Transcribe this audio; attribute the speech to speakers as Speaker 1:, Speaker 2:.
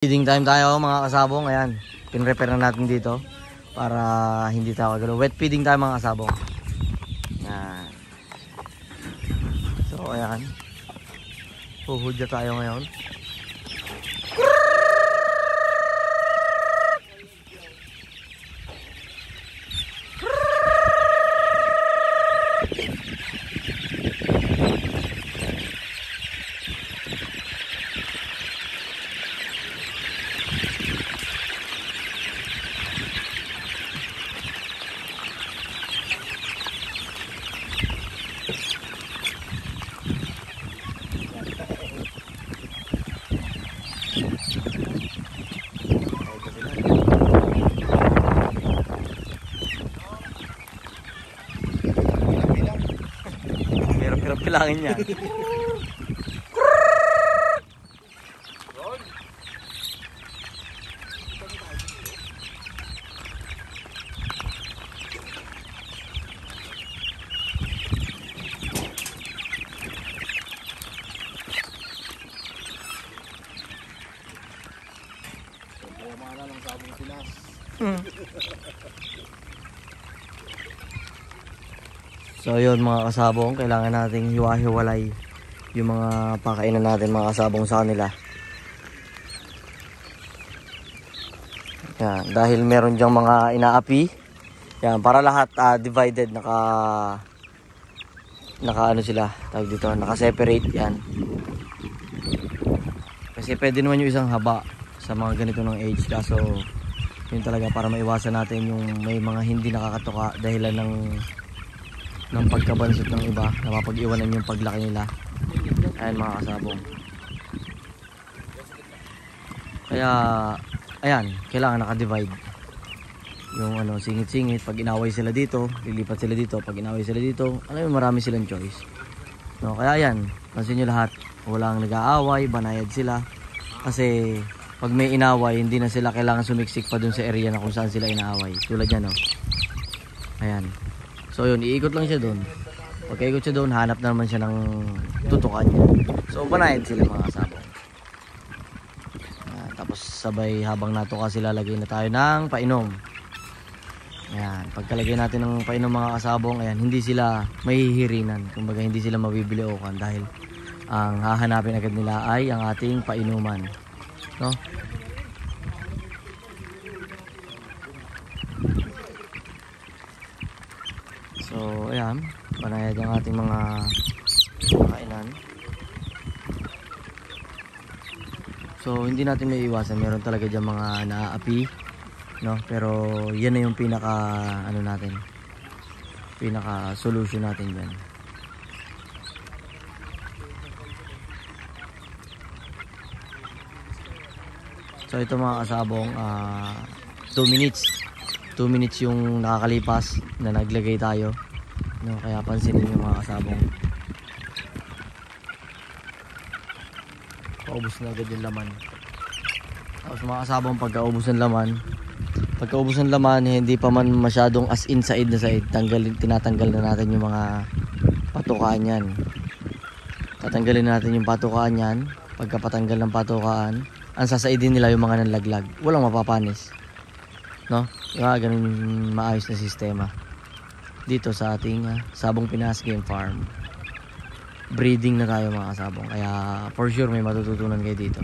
Speaker 1: Feeding time tayo mga kasabong. Ayan, pinrepair na natin dito para hindi tayo galo. Wet feeding tayo mga kasabong. Ayan. So ayan, huhudya tayo ngayon. Hirap-hirap bilangin yan.
Speaker 2: Ng sabong Pinas.
Speaker 1: So yun mga kasabong, kailangan nating hiwa-hiwalay yung mga pakainan natin mga kasabong sa kanila. Yan, dahil meron dyang mga inaapi. Yan, para lahat divided, naka ano sila, tawag dito, naka-separate yan. Kasi pwede naman yung isang haba sa mga ganito ng age, kaso yun talaga para maiwasan natin yung may mga hindi nakakatuka dahilan ng pagkabansot ng iba, na mapag-iwanan yung paglaki nila. Ayan mga kasabong. Kaya ayan, kailangan naka-divide yung ano, singit-singit. Pag inaway sila dito, lilipat sila dito. Pag inaway sila dito, alam mo, marami silang choice, no? Kaya ayan, pansin nyo lahat, walang nag-aaway, banayad sila. Kasi pag may inaway, hindi na sila kailangan sumiksik pa dun sa area na kung saan sila inaaway. Tulad yan, no? Ayan. So yun, iikot lang siya dun. Pag ikot siya dun, hanap na naman siya ng tutukan niya. So banayad sila mga kasabong. Tapos sabay habang natuka sila, lagay na tayo ng painom. Ayan, pagkalagay natin ng painom mga kasabong, ayan, hindi sila mahihirinan. Kumbaga hindi sila mabibiliokan dahil ang hahanapin agad nila ay ang ating painuman, no? So ayan, panayad ang ating mga kainan. So hindi natin may iwasan, meron talaga dyan mga naaapi, no? Pero yan na yung pinaka ano natin, pinaka solution natin dyan. So ito mga kasabong, 2 minutes yung nakakalipas na naglagay tayo, no? Kaya pansinin nyo mga kasabong, paubos na agad yung laman. Tapos mga kasabong, pagkaubos ng laman, hindi pa man masyadong as in side na side, tinatanggal na natin yung mga patukaan yan. Tatanggalin natin yung patukaan yan. Pagkapatanggal ng patukaan, ang sasaidin nila yung mga nanlaglag, walang mapapanis, no? Ganun maayos na sistema dito sa ating Sabong Pinas Game Farm. Breeding na tayo mga kasabong, kaya for sure may matututunan kayo dito.